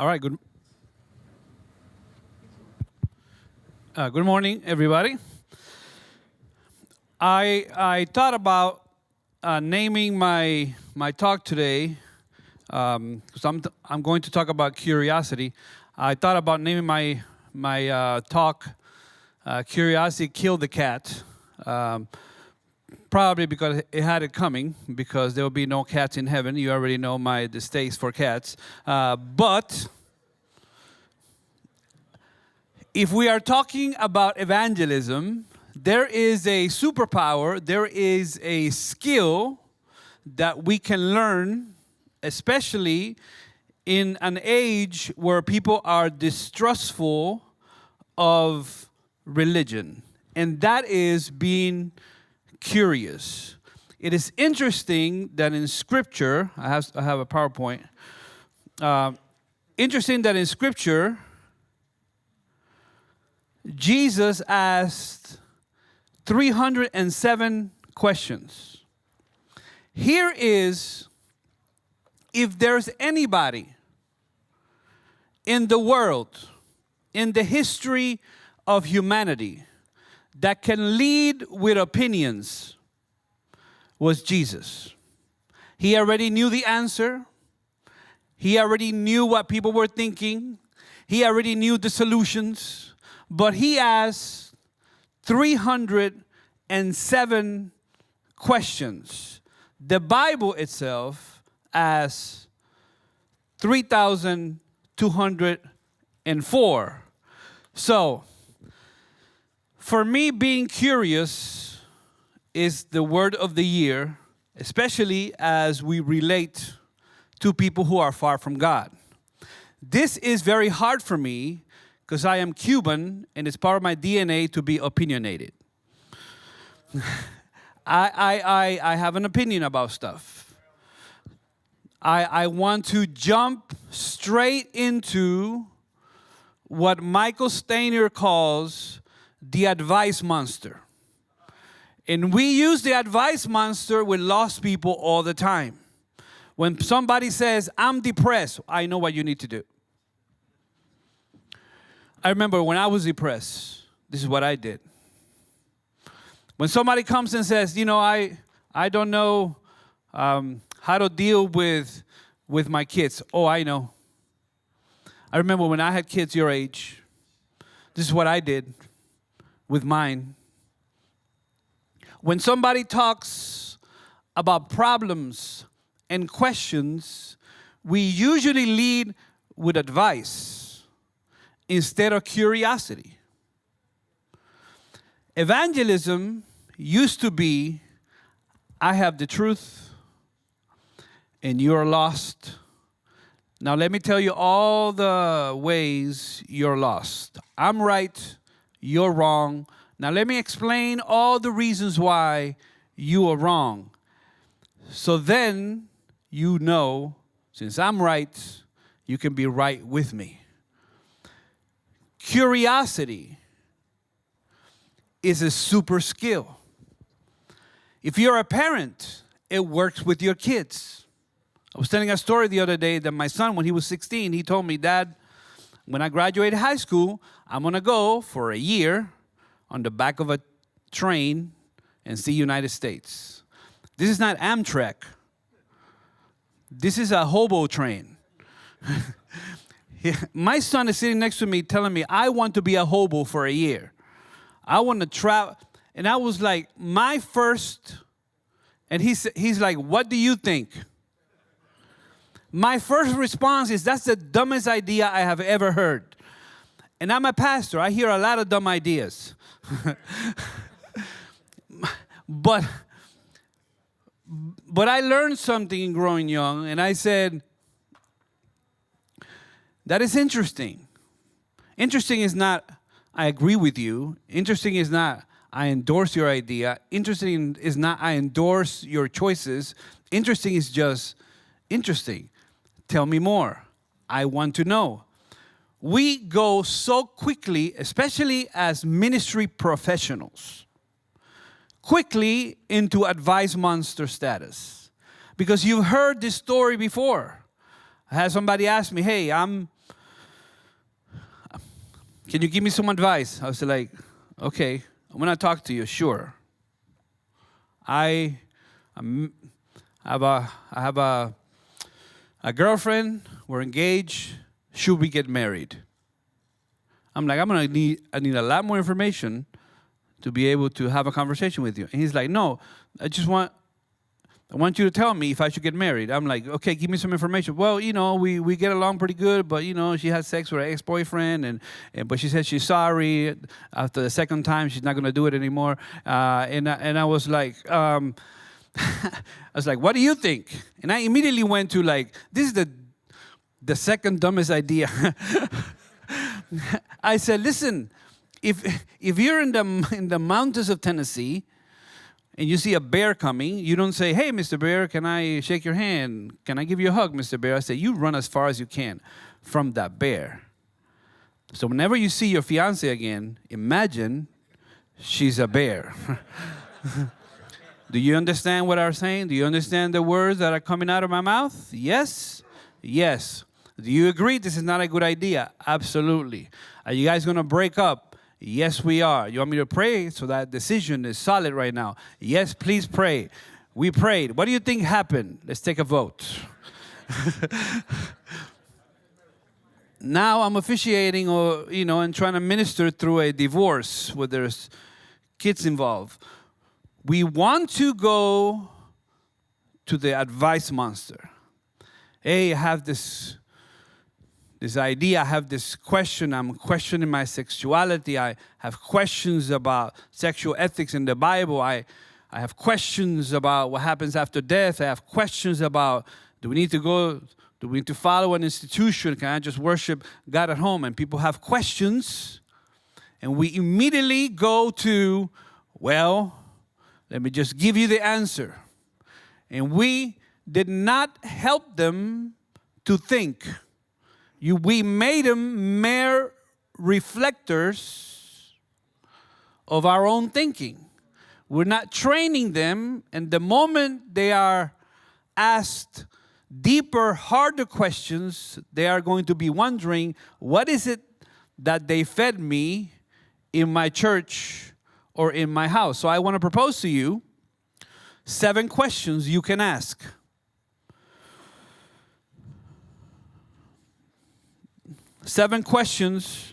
All right, good morning, everybody. I thought about naming my talk today because I'm going to talk about curiosity. I thought about naming my talk "Curiosity Killed the Cat." Probably because it had it coming, because there will be no cats in heaven. You already know my distaste for cats. But if we are talking about evangelism, there is a superpower, there is a skill that we can learn, especially in an age where people are distrustful of religion. And that is being curious. It is interesting that in Scripture, I have a PowerPoint. Interesting that in Scripture, Jesus asked 307 questions. Here is, if there's anybody in the world, in the history of humanity, that can lead with opinions, was Jesus. He already knew the answer. He already knew what people were thinking. He already knew the solutions. But he asked 307 questions. The Bible itself asks 3,204. So, for me, being curious is the word of the year, especially as we relate to people who are far from God. This is very hard for me because I am Cuban and it's part of my DNA to be opinionated. I have an opinion about stuff. I want to jump straight into what Michael Steiner calls the advice monster. And we use the advice monster with lost people all the time. When somebody says, I'm depressed, I know what you need to do. I remember when I was depressed, this is what I did. When somebody comes and says, I don't know how to deal with my kids. Oh, I know. I remember when I had kids your age, this is what I did with mine. When somebody talks about problems and questions, we usually lead with advice instead of curiosity. Evangelism used to be, I have the truth and you're lost. Now let me tell you all the ways you're lost. I'm right, you're wrong. Now let me explain all the reasons why you are wrong. So then you know, since I'm right, you can be right with me. Curiosity is a super skill. If you're a parent, it works with your kids. I was telling a story the other day that my son, when he was 16, he told me, Dad, when I graduate high school, I'm going to go for a year on the back of a train and see United States. This is not Amtrak. This is a hobo train. My son is sitting next to me telling me, I want to be a hobo for a year. I want to travel. And I was like, my first, and he's like, what do you think? My first response is, that's the dumbest idea I have ever heard. And I'm a pastor. I hear a lot of dumb ideas. But I learned something in growing young, and I said, that is interesting. Interesting is not, I agree with you. Interesting is not, I endorse your idea. Interesting is not, I endorse your choices. Interesting is just interesting. Tell me more. I want to know. We go so quickly, especially as ministry professionals, quickly into advice monster status. Because you've heard this story before. I had somebody ask me, hey, I'm can you give me some advice? I was like, okay, I'm going to talk to you, sure. I have a girlfriend. We're engaged. Should we get married? I'm like, I need a lot more information to be able to have a conversation with you. And he's like, no, I want you to tell me if I should get married. I'm like, okay, give me some information. Well, we get along pretty good, but, she had sex with her ex-boyfriend, but she said she's sorry. After the second time, she's not going to do it anymore. And I was like, what do you think? And I immediately went to this is the second dumbest idea. I said, listen, if you're in the mountains of Tennessee and you see a bear coming, you don't say, hey, Mr. Bear, can I shake your hand? Can I give you a hug, Mr. Bear? I say, you run as far as you can from that bear. So whenever you see your fiance again, imagine she's a bear. Do you understand what I'm saying? Do you understand the words that are coming out of my mouth? Yes? Yes. Do you agree this is not a good idea? Absolutely. Are you guys going to break up? Yes, we are. You want me to pray so that decision is solid right now? Yes, please pray. We prayed. What do you think happened? Let's take a vote. Now I'm officiating and trying to minister through a divorce where there's kids involved. We want to go to the advice monster. Hey, I have this idea, I have this question, I'm questioning my sexuality, I have questions about sexual ethics in the Bible, I have questions about what happens after death, I have questions about do we need to follow an institution, can I just worship God at home? And people have questions, and we immediately go to, well, let me just give you the answer. And we did not help them to think. We made them mere reflectors of our own thinking. We're not training them, and the moment they are asked deeper, harder questions, they are going to be wondering, what is it that they fed me in my church or in my house? So I want to propose to you 7 questions you can ask. 7 questions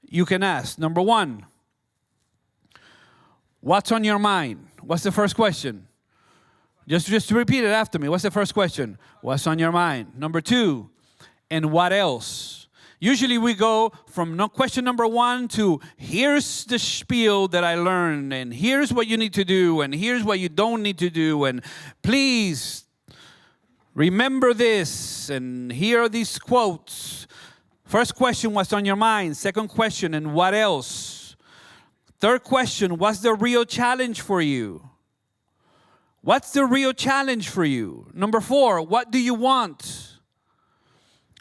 you can ask. Number 1, what's on your mind? What's the first question? Just to repeat it after me. What's the first question? What's on your mind? Number 2, and what else? Usually we go from question number 1 to here's the spiel that I learned, and here's what you need to do, and here's what you don't need to do, and please remember this, and here are these quotes. First question, what's on your mind? Second question, and what else? Third question, what's the real challenge for you? What's the real challenge for you? Number 4, what do you want?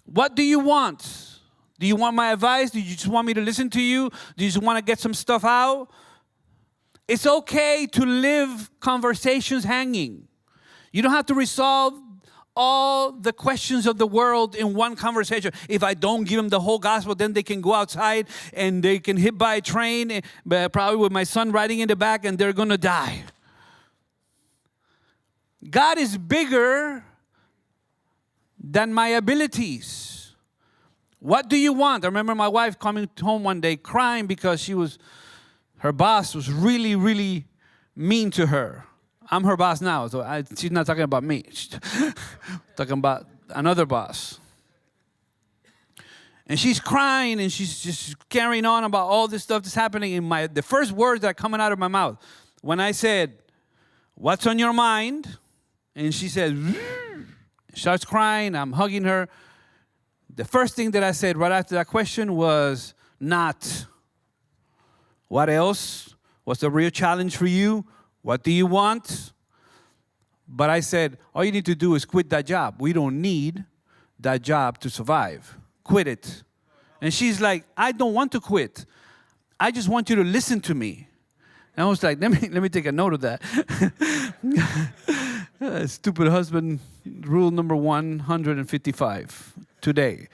What do you want? Do you want my advice? Do you just want me to listen to you? Do you just want to get some stuff out? It's okay to leave conversations hanging. You don't have to resolve all the questions of the world in one conversation. If I don't give them the whole gospel, then they can go outside and they can hit by a train, probably with my son riding in the back, and they're going to die. God is bigger than my abilities. What do you want? I remember my wife coming home one day crying because her boss was really, really mean to her. I'm her boss now, so she's not talking about me. She's talking about another boss. And she's crying, and she's just carrying on about all this stuff that's happening. And the first words that are coming out of my mouth, when I said, what's on your mind? And she said, starts crying, I'm hugging her. The first thing that I said right after that question was, not. What else? What's the real challenge for you? What do you want? But I said, all you need to do is quit that job. We don't need that job to survive. Quit it. And she's like, I don't want to quit. I just want you to listen to me. And I was like, let me take a note of that. Stupid husband, rule number 155 today.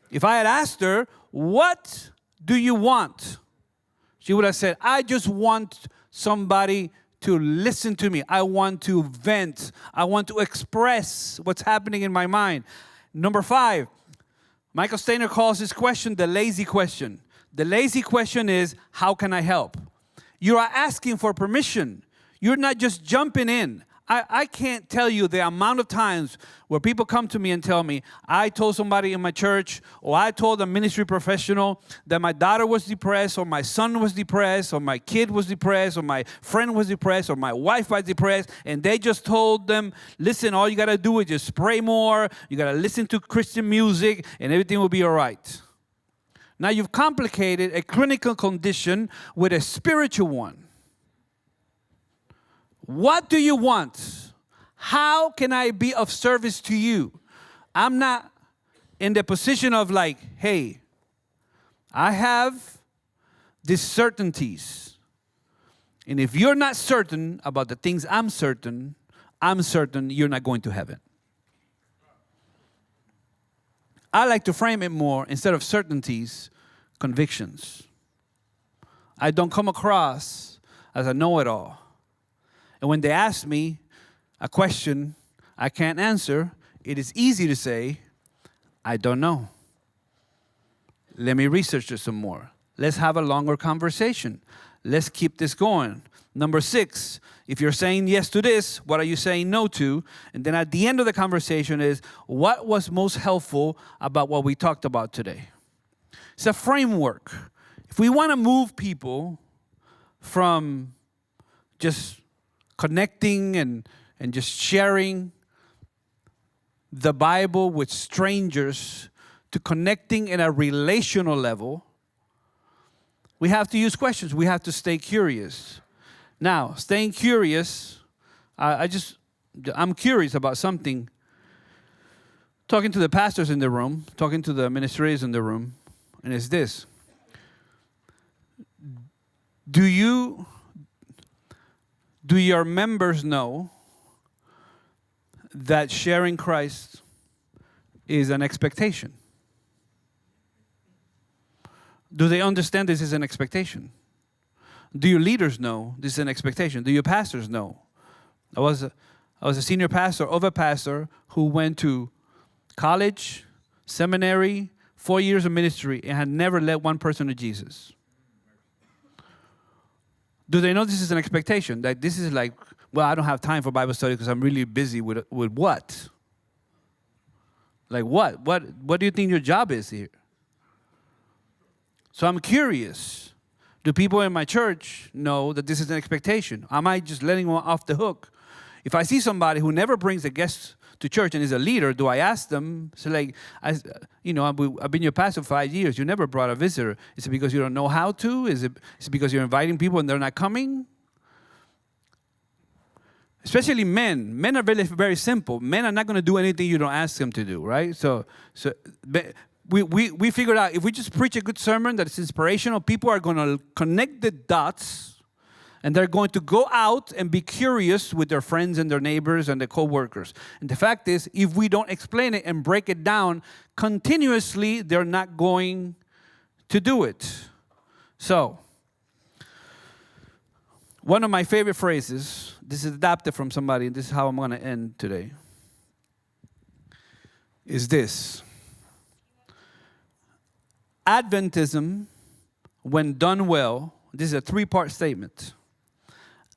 If I had asked her, what do you want? She would have said, I just want somebody to listen to me. I want to vent. I want to express what's happening in my mind. Number 5, Michael Stainer calls this question the lazy question. The lazy question is, how can I help? You are asking for permission. You're not just jumping in. I can't tell you the amount of times where people come to me and tell me, I told somebody in my church, or I told a ministry professional that my daughter was depressed, or my son was depressed, or my kid was depressed, or my friend was depressed, or my wife was depressed, and they just told them, listen, all you got to do is just pray more, you got to listen to Christian music, and everything will be all right. Now you've complicated a clinical condition with a spiritual one. What do you want? How can I be of service to you? I'm not in the position of like, hey, I have these certainties. And if you're not certain about the things I'm certain you're not going to heaven. I like to frame it more, instead of certainties, convictions. I don't come across as a know-it-all. And when they ask me a question I can't answer, it is easy to say, I don't know. Let me research this some more. Let's have a longer conversation. Let's keep this going. Number 6, if you're saying yes to this, what are you saying no to? And then at the end of the conversation is, what was most helpful about what we talked about today? It's a framework. If we want to move people from just connecting and just sharing the Bible with strangers to connecting in a relational level, we have to use questions. We have to stay curious. Now, staying curious, I'm curious about something. Talking to the pastors in the room, talking to the administrators in the room, and it's this. Do your members know that sharing Christ is an expectation? Do they understand this is an expectation? Do your leaders know this is an expectation? Do your pastors know? I was a senior pastor of a pastor who went to college, seminary, 4 years of ministry, and had never led one person to Jesus. Do they know this is an expectation? That this is like, well, I don't have time for Bible study because I'm really busy with what? Like what? What do you think your job is here? So I'm curious. Do people in my church know that this is an expectation? Am I just letting them off the hook? If I see somebody who never brings a guest to church and is a leader, do I ask them? So like, I've been your pastor for 5 years. You never brought a visitor. Is it because you don't know how to? Is it because you're inviting people and they're not coming? Especially men. Men are very, very simple. Men are not going to do anything you don't ask them to do, right? So we figured out if we just preach a good sermon that is inspirational, people are going to connect the dots. And they're going to go out and be curious with their friends and their neighbors and their co-workers. And the fact is, if we don't explain it and break it down continuously, they're not going to do it. So, one of my favorite phrases, this is adapted from somebody, and this is how I'm going to end today, is this. Adventism, when done well, this is a 3-part statement.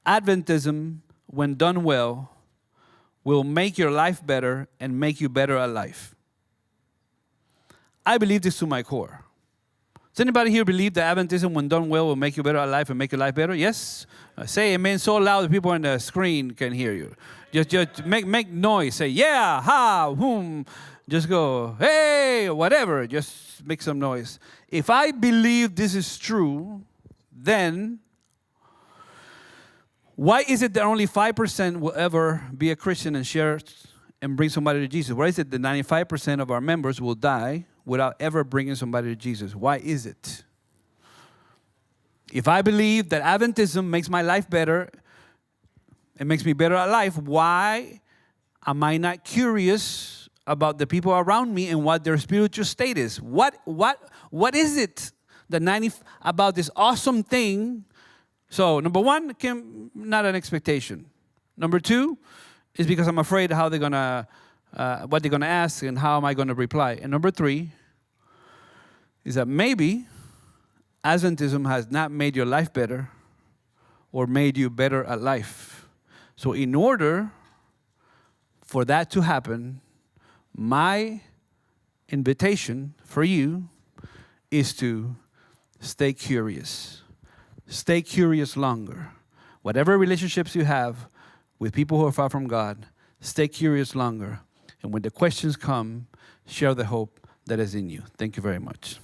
Adventism, when done well, will make your life better and make you better at life. I believe this to my core. Does anybody here believe that Adventism, when done well, will make you better at life and make your life better? Yes? Say amen so loud that people on the screen can hear you. Just make noise. Say, yeah, ha, whom. Just go, hey, whatever. Just make some noise. If I believe this is true, then why is it that only 5% will ever be a Christian and share and bring somebody to Jesus? Why is it that 95% of our members will die without ever bringing somebody to Jesus? Why is it? If I believe that Adventism makes my life better, it makes me better at life, why am I not curious about the people around me and what their spiritual state is? What is it about this awesome thing. So number one, not an expectation. Number two is because I'm afraid how they're gonna, what they're gonna ask and how am I gonna reply. And number three is that maybe Adventism has not made your life better or made you better at life. So in order for that to happen, my invitation for you is to stay curious. Stay curious longer. Whatever relationships you have with people who are far from God, stay curious longer. And when the questions come, share the hope that is in you. Thank you very much.